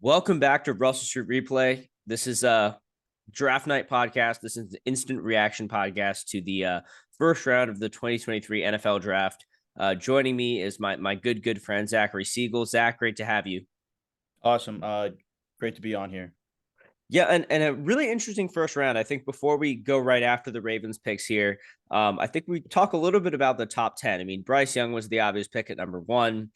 Welcome back to Russell Street Replay. This is a draft night podcast. This is the instant reaction podcast to the first round of the 2023 NFL draft. Joining me is my good friend Zachary Siegel. Zach, great to have you. Awesome. Great to be on here. Yeah, and a really interesting first round. I think before we go right after the Ravens picks here, I think we talk a little bit about the top 10. I mean, Bryce Young was the obvious pick at number one.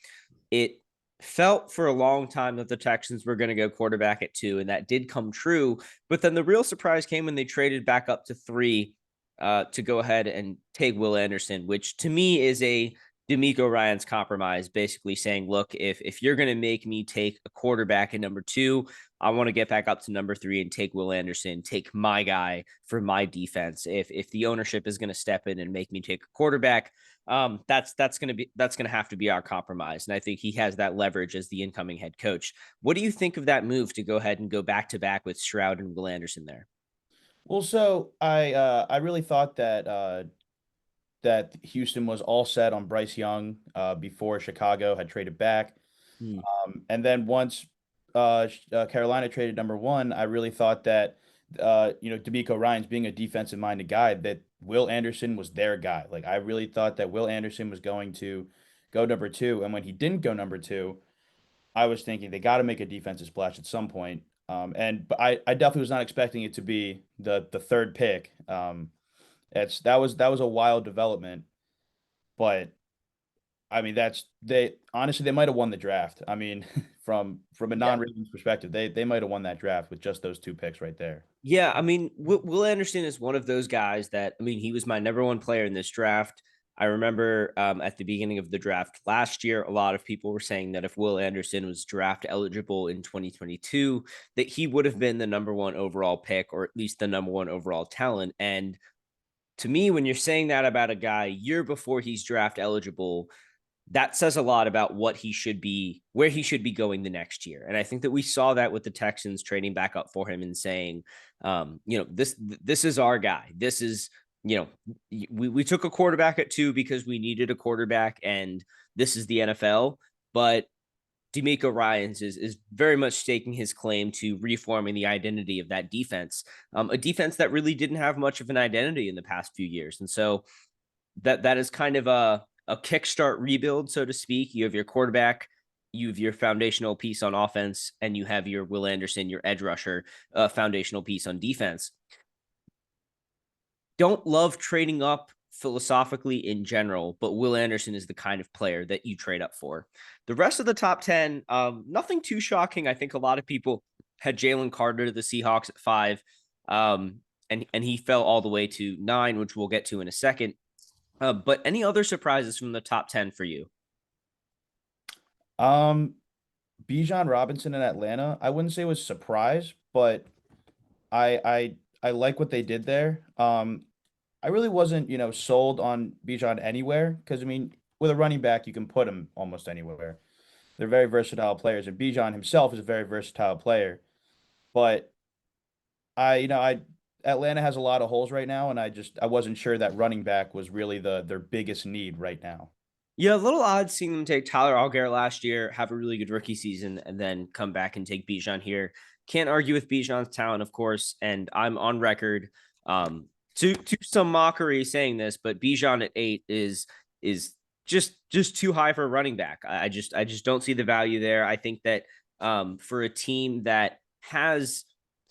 It felt for a long time that the Texans were going to go quarterback at 2, and that did come true. But then the real surprise came when they traded back up to 3 to go ahead and take Will Anderson, which to me is a D'Amico Ryan's compromise, basically saying, look, if you're going to make me take a quarterback at number 2, I want to get back up to number 3 and take Will Anderson, take my guy for my defense. If the ownership is going to step in and make me take a quarterback, that's going to have to be our compromise. And I think he has that leverage as the incoming head coach. What do you think of that move to go ahead and go back to back with Stroud and Will Anderson there? Well, so I really thought that Houston was all set on Bryce Young before Chicago had traded back. Hmm. And then once Carolina traded number one, I really thought that D'Amico Ryan's being a defensive minded guy, that Will Anderson was their guy. Like I really thought that Will Anderson was going to go number two, and when he didn't go number two, I was thinking they got to make a defensive splash at some point. But I definitely was not expecting it to be the third pick. That was a wild development, but I mean they honestly they might have won the draft. I mean, from a Yeah. non-Ravens perspective, they might have won that draft with just those two picks right there. Yeah, I mean, Will Anderson is one of those guys that, I mean, he was my number one player in this draft. I remember at the beginning of the draft last year, a lot of people were saying that if Will Anderson was draft eligible in 2022, that he would have been the number one overall pick, or at least the number one overall talent. And to me, when you're saying that about a guy year before he's draft eligible, that says a lot about what he should be, where he should be going the next year. And I think that we saw that with the Texans trading back up for him and saying, this is our guy. This is, we took a quarterback at 2 because we needed a quarterback, and this is the NFL. But D'Amico Ryans is very much staking his claim to reforming the identity of that defense, a defense that really didn't have much of an identity in the past few years. And so that is kind of a kickstart rebuild, so to speak. You have your quarterback, you have your foundational piece on offense, and you have your Will Anderson, your edge rusher, foundational piece on defense. Don't love trading up philosophically in general, but Will Anderson is the kind of player that you trade up for. The rest of the top 10, nothing too shocking. I think a lot of people had Jalen Carter to the Seahawks at 5, and he fell all the way to 9, which we'll get to in a second. But any other surprises from the top 10 for you? Um, Bijan Robinson in Atlanta, I wouldn't say it was a surprise, but I like what they did there. I really wasn't, sold on Bijan anywhere because I mean, with a running back, you can put him almost anywhere. They're very versatile players, and Bijan himself is a very versatile player. But I Atlanta has a lot of holes right now, and I wasn't sure that running back was really their biggest need right now. Yeah, a little odd seeing them take Tyler Allgeier last year, have a really good rookie season, and then come back and take Bijan here. Can't argue with Bijan's talent, of course, and I'm on record to some mockery saying this, but Bijan at 8 is just too high for a running back. I just don't see the value there. I think that for a team that has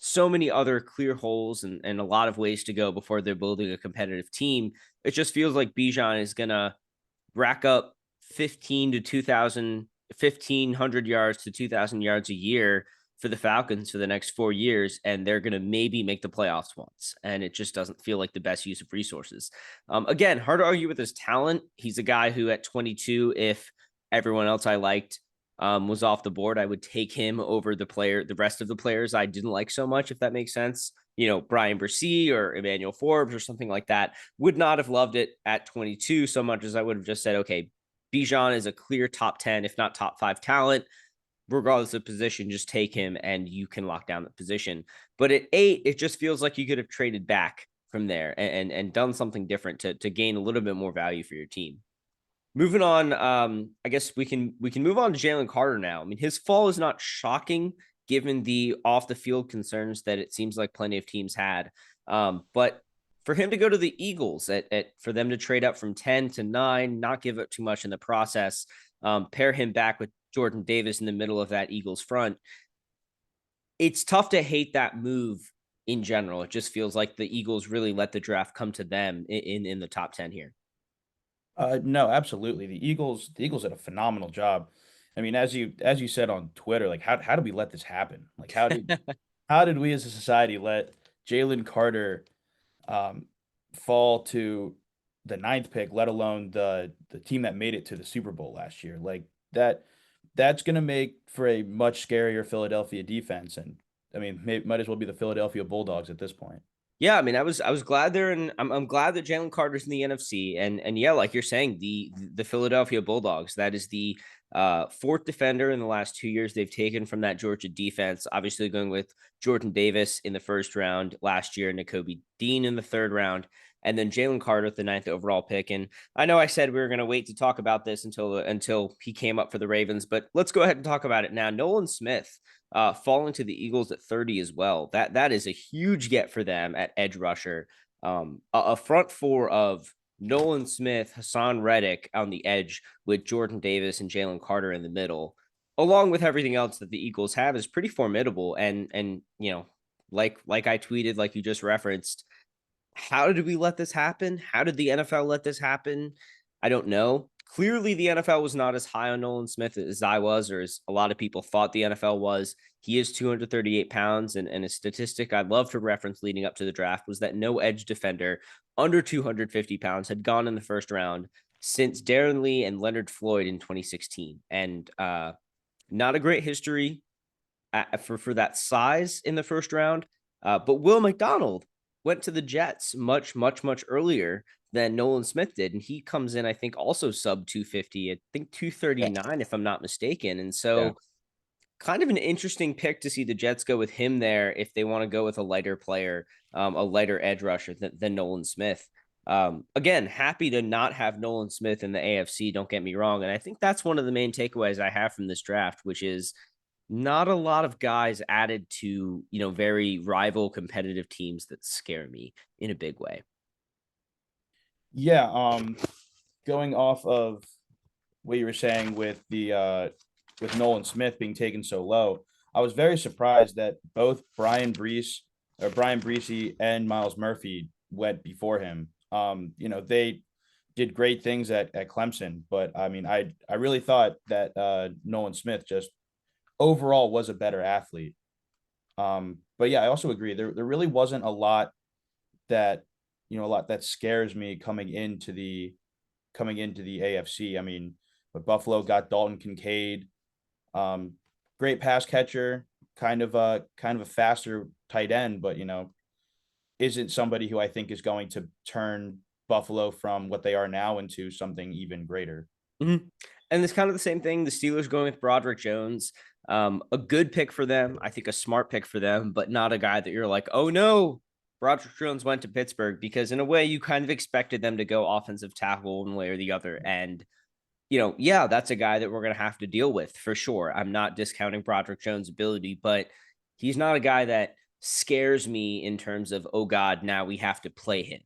so many other clear holes and a lot of ways to go before they're building a competitive team, it just feels like Bijan is gonna rack up 15 to 2000, 1,500 yards to 2,000 yards a year for the Falcons for the next 4 years, and they're going to maybe make the playoffs once. And it just doesn't feel like the best use of resources. Again, hard to argue with his talent. He's a guy who at 22, if everyone else I liked was off the board, I would take him over the rest of the players I didn't like so much, if that makes sense. Brian Bresee or Emmanuel Forbes or something like that. Would not have loved it at 22 so much as I would have just said, okay, Bijan is a clear top 10, if not top 5 talent. Regardless of position, just take him and you can lock down the position. But at 8, it just feels like you could have traded back from there and done something different to gain a little bit more value for your team. Moving on, I guess we can move on to Jalen Carter now. I mean, his fall is not shocking given the off the field concerns that it seems like plenty of teams had. But for him to go to the Eagles, for them to trade up from 10 to 9, not give up too much in the process, pair him back with Jordan Davis in the middle of that Eagles front, it's tough to hate that move in general. It just feels like the Eagles really let the draft come to them in the top 10 here. No, absolutely. The Eagles did a phenomenal job. I mean, as you said on Twitter, like how did we let this happen? Like how did we as a society let Jalen Carter um, fall to the ninth pick, let alone the team that made it to the Super Bowl last year? Like that's going to make for a much scarier Philadelphia defense, and I mean, might as well be the Philadelphia Bulldogs at this point. Yeah, I mean, I was glad they're in. I'm glad that Jalen Carter's in the NFC, and yeah, like you're saying, the Philadelphia Bulldogs. That is the fourth defender in the last 2 years they've taken from that Georgia defense. Obviously, going with Jordan Davis in the first round last year, Nakobe Dean in the third round, and then Jalen Carter at the ninth overall pick. And I know I said we were going to wait to talk about this until he came up for the Ravens, but let's go ahead and talk about it now. Nolan Smith falling to the Eagles at 30 as well. That is a huge get for them at edge rusher. A front four of Nolan Smith, Hassan Reddick on the edge with Jordan Davis and Jalen Carter in the middle, along with everything else that the Eagles have, is pretty formidable. And like I tweeted, like you just referenced, how did we let this happen? How did the NFL let this happen? I don't know. Clearly, the NFL was not as high on Nolan Smith as I was, or as a lot of people thought the NFL was. He is 238 pounds, and a statistic I'd love to reference leading up to the draft was that no edge defender under 250 pounds had gone in the first round since Darren Lee and Leonard Floyd in 2016. And not a great history for that size in the first round. But Will McDonald went to the Jets much earlier than Nolan Smith did, and he comes in, I think, also sub 250. I think 239, if I'm not mistaken. And Yeah. so, kind of an interesting pick to see the Jets go with him there if they want to go with a lighter player, a lighter edge rusher than Nolan Smith. Again, happy to not have Nolan Smith in the AFC. Don't get me wrong, and I think that's one of the main takeaways I have from this draft, which is not a lot of guys added to, very rival competitive teams that scare me in a big way. Yeah, going off of what you were saying with Nolan Smith being taken so low, I was very surprised that both Brian Breesy and Miles Murphy went before him. They did great things at Clemson, but I mean, I really thought that Nolan Smith just overall was a better athlete. But yeah, I also agree. There really wasn't that a lot that scares me coming into the AFC. I mean, but Buffalo got Dalton Kincaid, great pass catcher, kind of a faster tight end, but isn't somebody who I think is going to turn Buffalo from what they are now into something even greater. Mm-hmm. And it's kind of the same thing. The Steelers going with Broderick Jones, a good pick for them. I think a smart pick for them, but not a guy that you're like, oh no, Broderick Jones went to Pittsburgh, because in a way you kind of expected them to go offensive tackle one way or the other. And, yeah, that's a guy that we're going to have to deal with for sure. I'm not discounting Broderick Jones' ability, but he's not a guy that scares me in terms of, oh God, now we have to play him.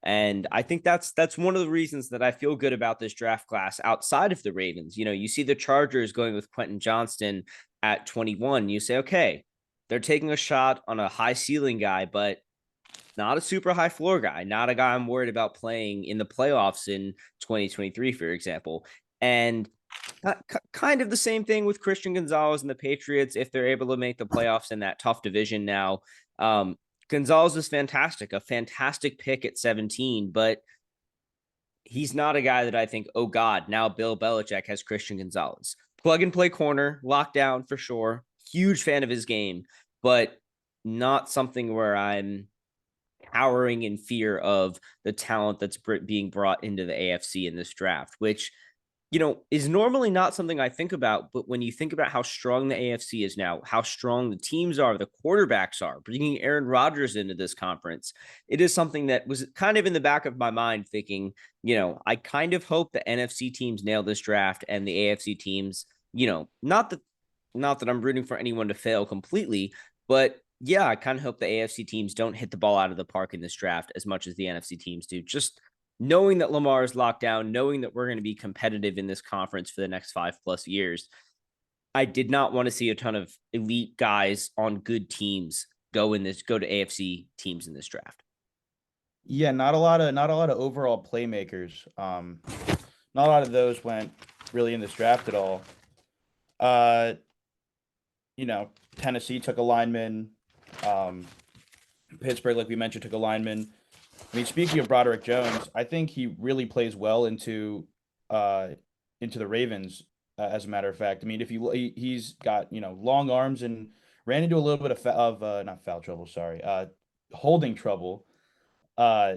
And I think that's one of the reasons that I feel good about this draft class outside of the Ravens. You see the Chargers going with Quentin Johnston at 21. You say, okay, they're taking a shot on a high ceiling guy, but not a super high floor guy, not a guy I'm worried about playing in the playoffs in 2023, for example. And kind of the same thing with Christian Gonzalez and the Patriots if they're able to make the playoffs in that tough division now. Gonzalez is fantastic, a fantastic pick at 17, but he's not a guy that I think, oh God, now Bill Belichick has Christian Gonzalez. Plug and play corner, lockdown for sure. Huge fan of his game, but not something where I'm cowering in fear of the talent that's being brought into the AFC in this draft, which is normally not something I think about. But when you think about how strong the AFC is now, how strong the teams are, the quarterbacks are, bringing Aaron Rodgers into this conference, it is something that was kind of in the back of my mind thinking, I kind of hope the NFC teams nail this draft and the AFC teams, not that not that I'm rooting for anyone to fail completely, but yeah, I kind of hope the AFC teams don't hit the ball out of the park in this draft as much as the NFC teams do. Just knowing that Lamar is locked down, knowing that we're going to be competitive in this conference for the next 5+ years, I did not want to see a ton of elite guys on good teams go to AFC teams in this draft. Yeah, not a lot of overall playmakers. Not a lot of those went really in this draft at all. Uh, Tennessee took a lineman. Um, Pittsburgh, like we mentioned, took a lineman. I mean, speaking of Broderick Jones, I think he really plays well uh into the Ravens. As a matter of fact, I mean, if he's got long arms and ran into a little bit of not foul trouble, sorry, holding trouble uh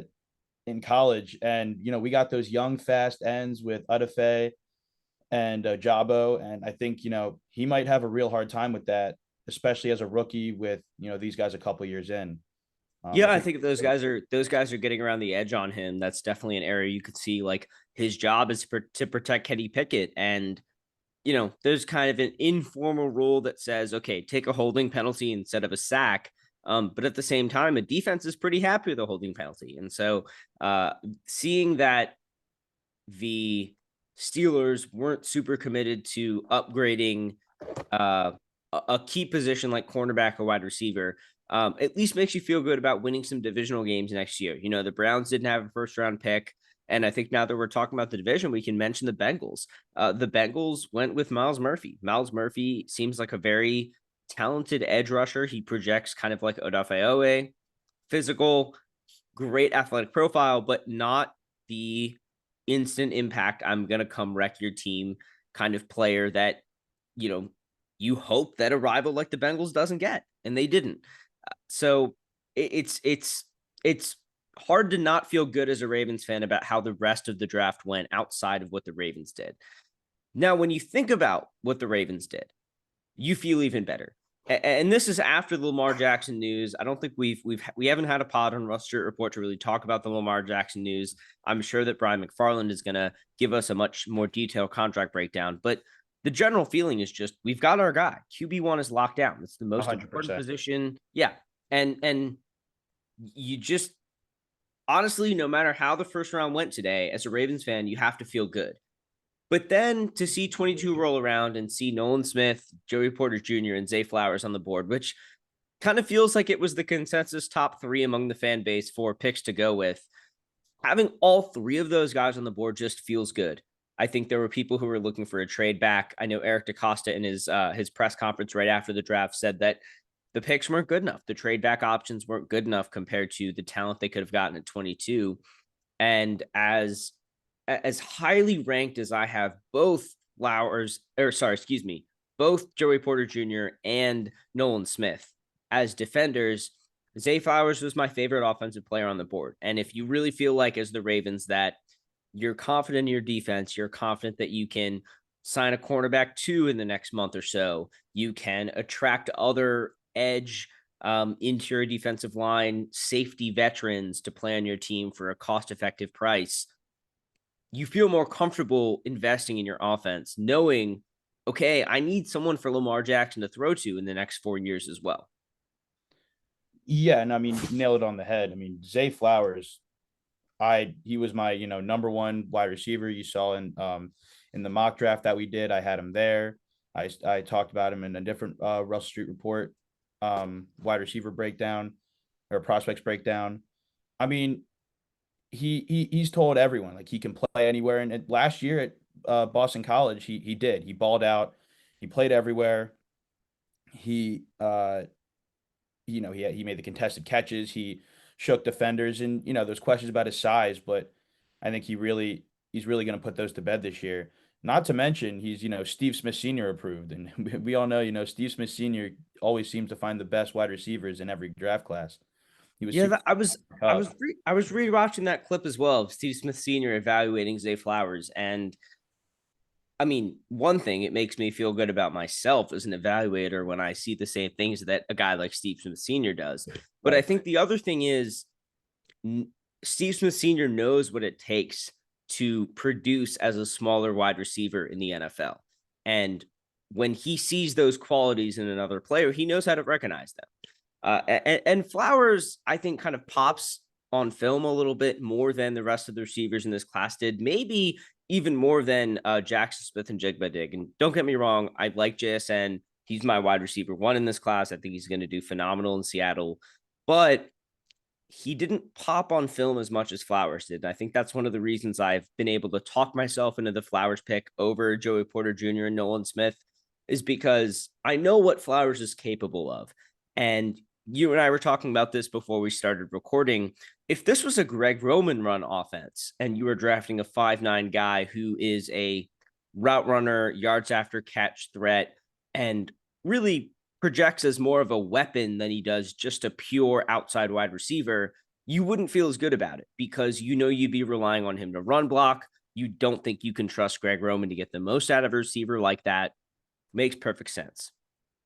in college, and we got those young fast ends with Udafe and Jabo, and I think he might have a real hard time with that, especially as a rookie with these guys a couple years in. I Yeah, I think. think if those guys are getting around the edge on him, that's definitely an area you could see. Like his job is to protect Kenny Pickett, and there's kind of an informal rule that says, okay, take a holding penalty instead of a sack. But at the same time, a defense is pretty happy with a holding penalty, and so seeing that the Steelers weren't super committed to upgrading uh, a key position like cornerback or wide receiver, at least makes you feel good about winning some divisional games next year. The Browns didn't have a first round pick. And I think now that we're talking about the division, we can mention the Bengals. The Bengals went with Miles Murphy. Miles Murphy seems like a very talented edge rusher. He projects kind of like Odafe, physical, great athletic profile, but not the instant impact, I'm going to come wreck your team kind of player that, you know, you hope that a rival like the Bengals doesn't get, and they didn't. So it's hard to not feel good as a Ravens fan about how the rest of the draft went outside of what the Ravens did. Now, when you think about what the Ravens did, you feel even better. And this is after the Lamar Jackson news. I don't think we haven't had a pod on Russ Street Report to really talk about the Lamar Jackson news. I'm sure that Brian McFarland is going to give us a much more detailed contract breakdown, but the general feeling is just we've got our guy. QB1 is locked down. It's the most important 100%. position. Yeah. And you just honestly, no matter how the first round went today, as a Ravens fan, you have to feel good. But then to see 22 roll around and see Nolan Smith, Joey Porter Jr., and Zay Flowers on the board, which kind of feels like it was the consensus top three among the fan base for picks to go with. Having all three of those guys on the board just feels good. I think there were people who were looking for a trade back. I know Eric DeCosta in his press conference right after the draft said that the picks weren't good enough. The trade back options weren't good enough compared to the talent they could have gotten at 22. And as highly ranked as I have both both Joey Porter Jr. and Nolan Smith as defenders, Zay Flowers was my favorite offensive player on the board. And if you really feel like, as the Ravens, that you're confident in your defense, you're confident that you can sign a cornerback 2 in the next month or so, you can attract other edge interior defensive line safety veterans to play on your team for a cost-effective price, you feel more comfortable investing in your offense, knowing, okay, I need someone for Lamar Jackson to throw to in the next 4 years as well. Yeah, and I mean, nail it on the head. I mean, Zay Flowers, he was my number one wide receiver. You saw in the mock draft that we did. I had him there. I talked about him in a different Russell Street Report wide receiver breakdown or prospects breakdown. I mean, he's told everyone like he can play anywhere. And last year at Boston College, he did. He balled out. He played everywhere. He he made the contested catches. He shook defenders, and there's questions about his size, but I think he's really going to put those to bed this year. Not to mention he's Steve Smith Sr. approved, and we all know Steve Smith Sr. always seems to find the best wide receivers in every draft class. He was Yeah, super tough. I was rewatching that clip as well of Steve Smith Sr. evaluating Zay Flowers, and I mean, one thing it makes me feel good about myself as an evaluator when I see the same things that a guy like Steve Smith Sr. does. But I Right. think the other thing is Steve Smith Sr. knows what it takes to produce as a smaller wide receiver in the NFL. And when he sees those qualities in another player, he knows how to recognize them. And Flowers, I think, kind of pops on film a little bit more than the rest of the receivers in this class did, maybe even more than Jackson Smith and Jigba Dig. And don't get me wrong, I like JSN. He's my wide receiver one in this class. I think he's going to do phenomenal in Seattle, but he didn't pop on film as much as Flowers did. I think that's one of the reasons I've been able to talk myself into the Flowers pick over Joey Porter Jr. and Nolan Smith, is because I know what Flowers is capable of. And you and I were talking about this before we started recording. If this was a Greg Roman run offense and you were drafting a 5'9" guy who is a route runner, yards after catch threat, and really projects as more of a weapon than he does just a pure outside wide receiver, you wouldn't feel as good about it because you know you'd be relying on him to run block. You don't think you can trust Greg Roman to get the most out of a receiver like that. Makes perfect sense.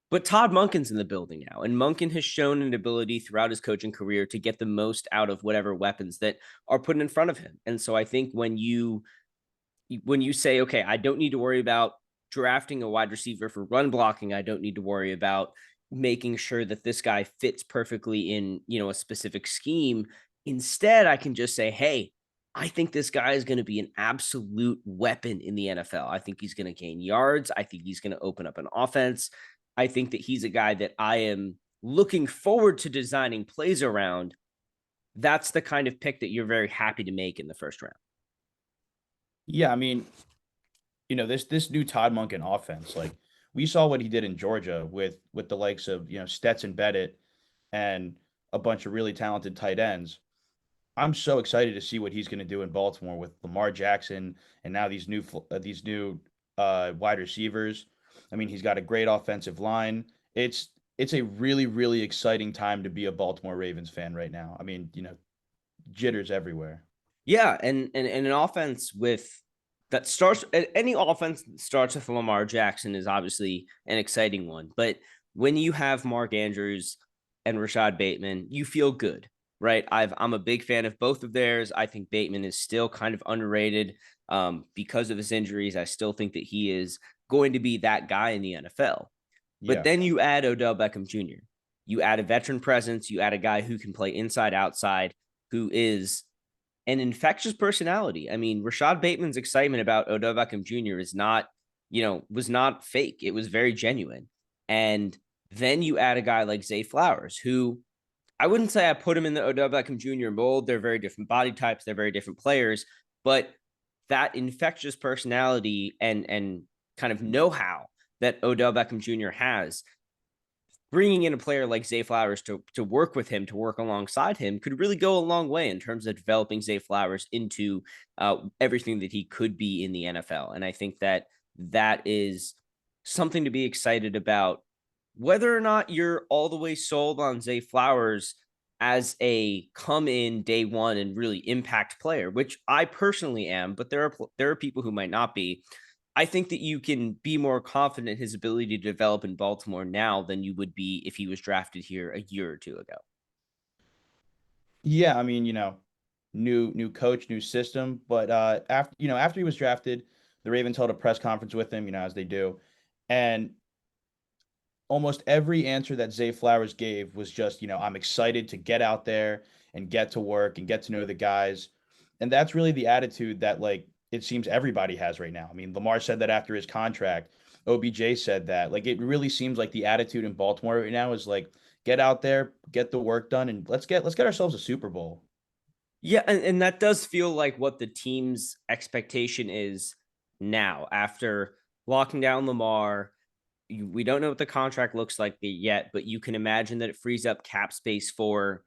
But Todd Monken's in the building now, and Monken has shown an ability throughout his coaching career to get the most out of whatever weapons that are put in front of him. And so I think when you say, okay, I don't need to worry about drafting a wide receiver for run blocking, I don't need to worry about making sure that this guy fits perfectly in, a specific scheme. Instead, I can just say, hey, I think this guy is going to be an absolute weapon in the NFL. I think he's going to gain yards. I think he's going to open up an offense. I think that he's a guy that I am looking forward to designing plays around. That's the kind of pick that you're very happy to make in the first round. Yeah, I mean, this new Todd Monken offense, like we saw what he did in Georgia with the likes of, Stetson Bennett and a bunch of really talented tight ends. I'm so excited to see what he's going to do in Baltimore with Lamar Jackson and now these new wide receivers. I mean, he's got a great offensive line. It's a really, really exciting time to be a Baltimore Ravens fan right now. I mean, jitters everywhere. Yeah, and an offense with that starts any offense that starts with Lamar Jackson is obviously an exciting one. But when you have Mark Andrews and Rashad Bateman, you feel good, right? I'm a big fan of both of theirs. I think Bateman is still kind of underrated because of his injuries. I still think that he is going to be that guy in the NFL. But Yeah. then you add Odell Beckham Jr. You add a veteran presence. You add a guy who can play inside, outside, who is an infectious personality. I mean, Rashad Bateman's excitement about Odell Beckham Jr. was not fake. It was very genuine. And then you add a guy like Zay Flowers, who I wouldn't say I put him in the Odell Beckham Jr. mold. They're very different body types. They're very different players, but that infectious personality and kind of know-how that Odell Beckham Jr. has, bringing in a player like Zay Flowers to work with him, to work alongside him, could really go a long way in terms of developing Zay Flowers into everything that he could be in the NFL. And I think that is something to be excited about, whether or not you're all the way sold on Zay Flowers as a come in day one and really impact player, which I personally am, but there are people who might not be. I think that you can be more confident in his ability to develop in Baltimore now than you would be if he was drafted here a year or two ago. Yeah, I mean, new coach, new system, but after he was drafted, the Ravens held a press conference with him, as they do. And almost every answer that Zay Flowers gave was just, I'm excited to get out there and get to work and get to know the guys. And that's really the attitude that, like, it seems everybody has right now. I mean, Lamar said that after his contract. OBJ said that. Like, it really seems like the attitude in Baltimore right now is like, get out there, get the work done, and let's get ourselves a Super Bowl. Yeah, and that does feel like what the team's expectation is now after locking down Lamar. We don't know what the contract looks like yet, but you can imagine that it frees up cap space for,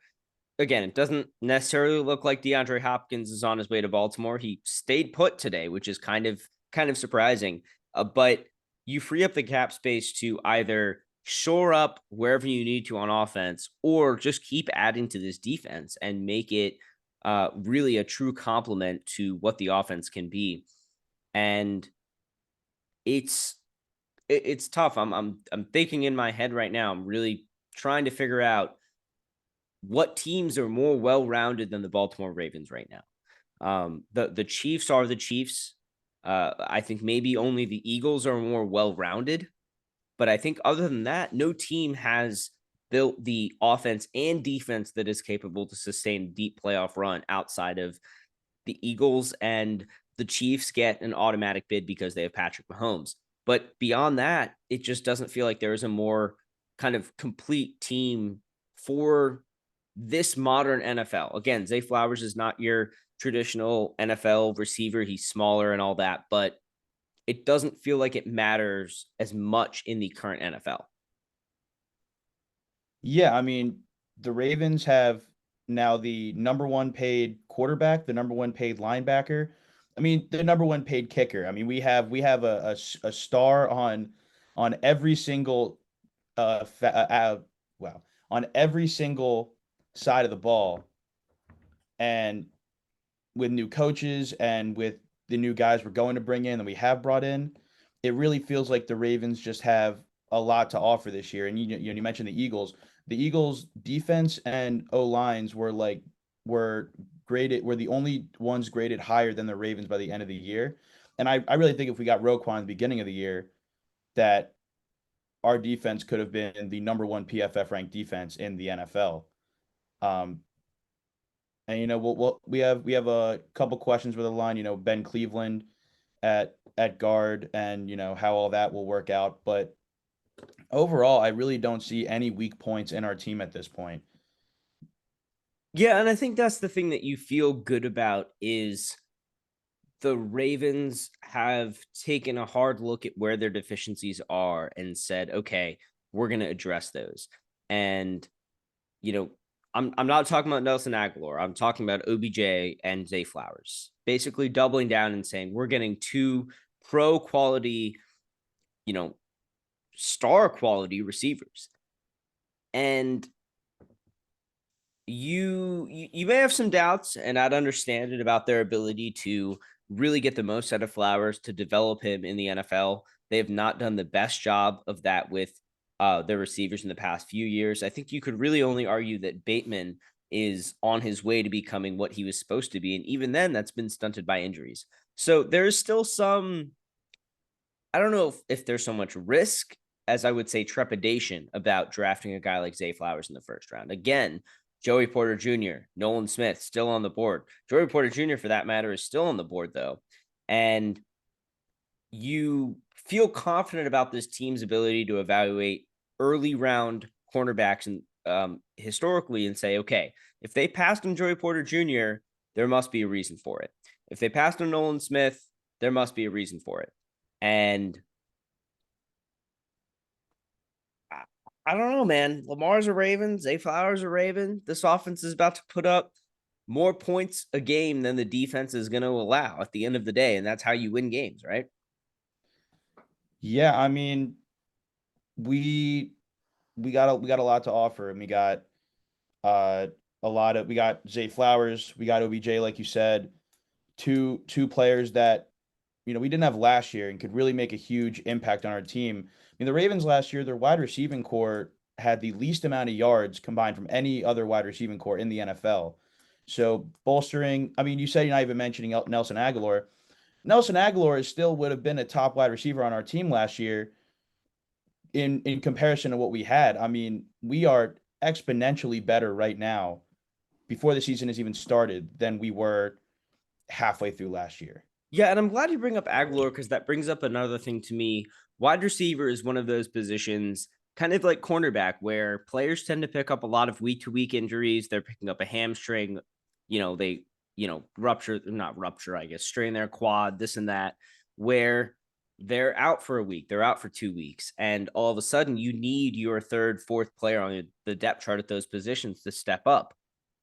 again, it doesn't necessarily look like DeAndre Hopkins is on his way to Baltimore. He stayed put today, which is kind of surprising. But you free up the cap space to either shore up wherever you need to on offense, or just keep adding to this defense and make it really a true complement to what the offense can be. And it's tough. I'm thinking in my head right now. I'm really trying to figure out what teams are more well-rounded than the Baltimore Ravens right now. The Chiefs are the Chiefs. I think maybe only the Eagles are more well-rounded But I think other than that, no team has built the offense and defense that is capable to sustain a deep playoff run outside of the Eagles, and the Chiefs get an automatic bid because they have Patrick Mahomes. But beyond that, it just doesn't feel like there is a more kind of complete team for this modern NFL. Again, Zay Flowers is not your traditional NFL receiver. He's smaller and all that, but it doesn't feel like it matters as much in the current NFL. Yeah, I mean, the Ravens have now the number one paid quarterback, the number one paid linebacker. I mean, the number one paid kicker. I mean, we have a star on every single wow, on every single side of the ball. And with new coaches and with the new guys we're going to bring in and we have brought in, it really feels like the Ravens just have a lot to offer this year. And you mentioned the Eagles. The Eagles defense and O lines were graded were the only ones graded higher than the Ravens by the end of the year. And I really think if we got Roquan at the beginning of the year, that our defense could have been the number one PFF ranked defense in the NFL. Um, and we have a couple questions with the line. Ben Cleveland at guard, and how all that will work out. But overall, I really don't see any weak points in our team at this point. Yeah, and I think that's the thing that you feel good about is the Ravens have taken a hard look at where their deficiencies are and said, okay, we're going to address those. And, you know, I'm not talking about Nelson Aguilar. I'm talking about OBJ and Zay Flowers, basically doubling down and saying we're getting two pro quality, you know, star quality receivers. And you may have some doubts, and I'd understand it, about their ability to really get the most out of Flowers to develop him in the NFL. They have not done the best job of that with their receivers in the past few years. I think you could really only argue that Bateman is on his way to becoming what he was supposed to be, and even then, that's been stunted by injuries. So there's still some, I don't know if there's so much risk as I would say trepidation about drafting a guy like Zay Flowers in the first round. Again, Joey Porter Jr., Nolan Smith still on the board. Joey Porter Jr., for that matter, is still on the board, though. And you feel confident about this team's ability to evaluate early round cornerbacks and historically and say, okay, if they passed on Joey Porter Jr., there must be a reason for it. If they passed on Nolan Smith, there must be a reason for it. And I don't know, man. Lamar's a Raven. Zay Flowers a Raven. This offense is about to put up more points a game than the defense is going to allow at the end of the day. And that's how you win games, right? Yeah, I mean, we we got a lot to offer, and we got uh we got Zay Flowers, we got OBJ, like you said, two players that we didn't have last year and could really make a huge impact on our team. I mean, the Ravens last year, their wide receiving core had the least amount of yards combined from any other wide receiving core in the NFL. So bolstering, I mean, you said you're not even mentioning Nelson Aguilar. Nelson Aguilar still would have been a top wide receiver on our team last year in comparison to what we had. I mean, we are exponentially better right now before the season has even started than we were halfway through last year. Yeah, and I'm glad you bring up Aguilar because that brings up another thing to me. Wide receiver is one of those positions, kind of like cornerback, where players tend to pick up a lot of week to week injuries. They're picking up a hamstring, they, rupture, not rupture, I guess, strain their quad, this and that, where they're out for a week, they're out for 2 weeks. And all of a sudden, you need your third, fourth player on the depth chart at those positions to step up.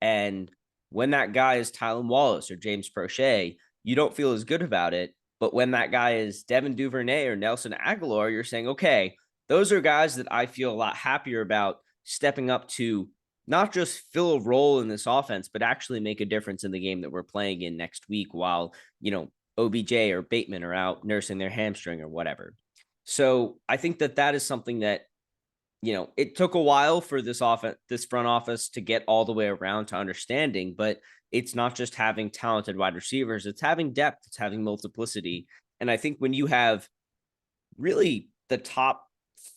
And when that guy is Tylan Wallace or James Prochet, you don't feel as good about it. But when that guy is Devin Duvernay or Nelson Aguilar, you're saying, okay, those are guys that I feel a lot happier about stepping up to not just fill a role in this offense, but actually make a difference in the game that we're playing in next week while, OBJ or Bateman are out nursing their hamstring or whatever. So I think that is something that, it took a while for this front office to get all the way around to understanding, but it's not just having talented wide receivers, it's having depth, it's having multiplicity. And I think when you have really the top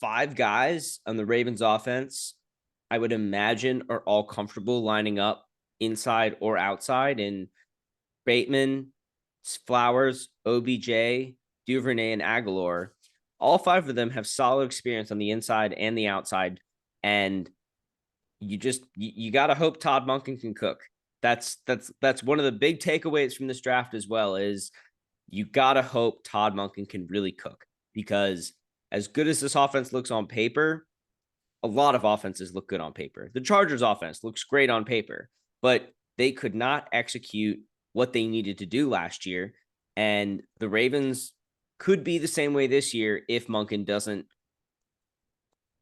5 guys on the Ravens offense, I would imagine, are all comfortable lining up inside or outside. And Bateman, Flowers, OBJ, Duvernay, and Aguilar, all 5 of them have solid experience on the inside and the outside. And you got to hope Todd Monken can cook. That's one of the big takeaways from this draft as well, is you got to hope Todd Monken can really cook, because as good as this offense looks on paper, a lot of offenses look good on paper. The Chargers offense looks great on paper, but they could not execute what they needed to do last year. And the Ravens could be the same way this year if Monken doesn't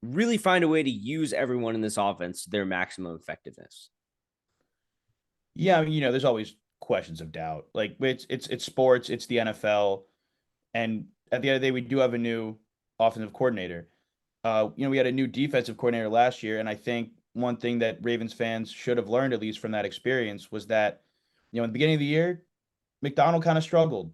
really find a way to use everyone in this offense to their maximum effectiveness. Yeah, I mean, there's always questions of doubt. Like it's sports, it's the NFL, and at the end of the day, we do have a new offensive coordinator. We had a new defensive coordinator last year, and I think one thing that Ravens fans should have learned, at least from that experience, was that, in the beginning of the year, McDonald kind of struggled.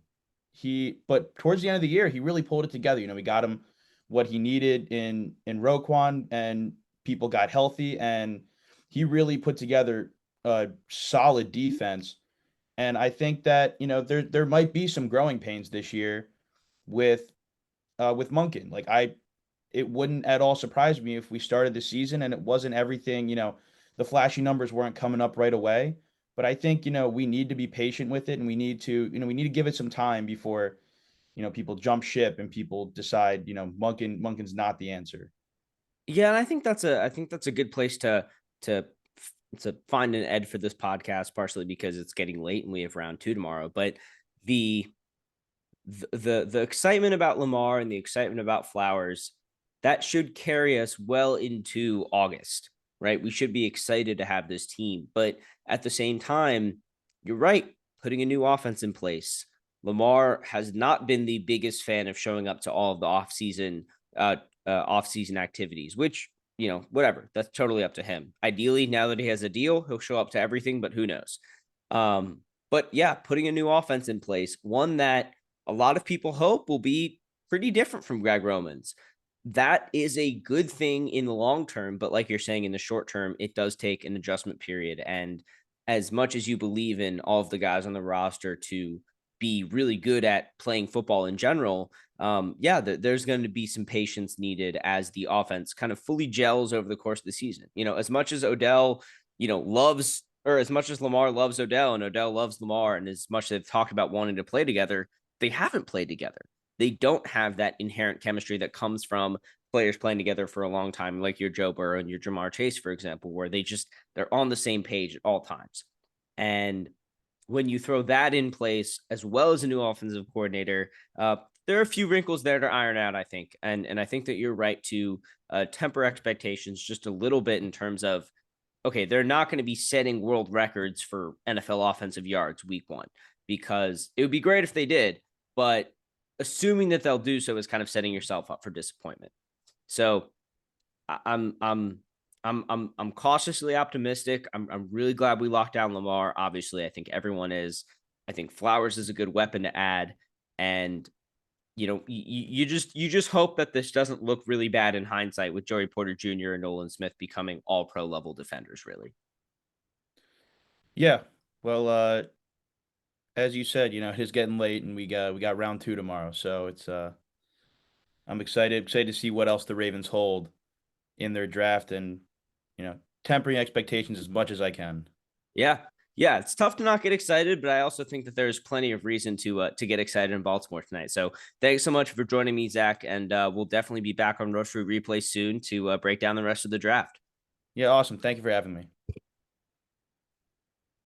But towards the end of the year, he really pulled it together. We got him what he needed in Roquan, and people got healthy, and he really put together a solid defense. And I think that there might be some growing pains this year with Monken. It wouldn't at all surprise me if we started the season and it wasn't everything. The flashy numbers weren't coming up right away. But I think we need to be patient with it, and we need to give it some time before people jump ship and people decide Monken's not the answer. Yeah, and I think that's a good place to to find an ed for this podcast, partially because it's getting late and we have round 2 tomorrow. But the the excitement about Lamar and the excitement about Flowers, that should carry us well into August, right? We should be excited to have this team, but at the same time, you're right, putting a new offense in place. Lamar has not been the biggest fan of showing up to all of the off-season activities, which, whatever, that's totally up to him. Ideally, now that he has a deal, he'll show up to everything, but who knows? But yeah, putting a new offense in place, one that a lot of people hope will be pretty different from Greg Roman's. That is a good thing in the long term, but like you're saying, in the short term, it does take an adjustment period. And as much as you believe in all of the guys on the roster to be really good at playing football in general, there's going to be some patience needed as the offense kind of fully gels over the course of the season. As much as Odell, loves, or as much as Lamar loves Odell and Odell loves Lamar, and as much as they've talked about wanting to play together, they haven't played together. They don't have that inherent chemistry that comes from players playing together for a long time, like your Joe Burrow and your Jamar Chase, for example, where they're on the same page at all times. And when you throw that in place, as well as a new offensive coordinator, there are a few wrinkles there to iron out, I think. And I think that you're right to temper expectations just a little bit in terms of, okay, they're not going to be setting world records for NFL offensive yards week 1, because it would be great if they did, but assuming that they'll do so is kind of setting yourself up for disappointment. So I'm cautiously optimistic. I'm really glad we locked down Lamar. Obviously, I think everyone is. I think Flowers is a good weapon to add, and you just hope that this doesn't look really bad in hindsight with Joey Porter Jr. and Nolan Smith becoming all pro level defenders. Really. Yeah. Well, as you said, it is getting late, and we got round 2 tomorrow, so it's I'm excited to see what else the Ravens hold in their draft, and tempering expectations as much as I can. Yeah. Yeah, it's tough to not get excited, but I also think that there's plenty of reason to get excited in Baltimore tonight. So thanks so much for joining me, Zach, and we'll definitely be back on RSReplay soon to break down the rest of the draft. Yeah, awesome. Thank you for having me.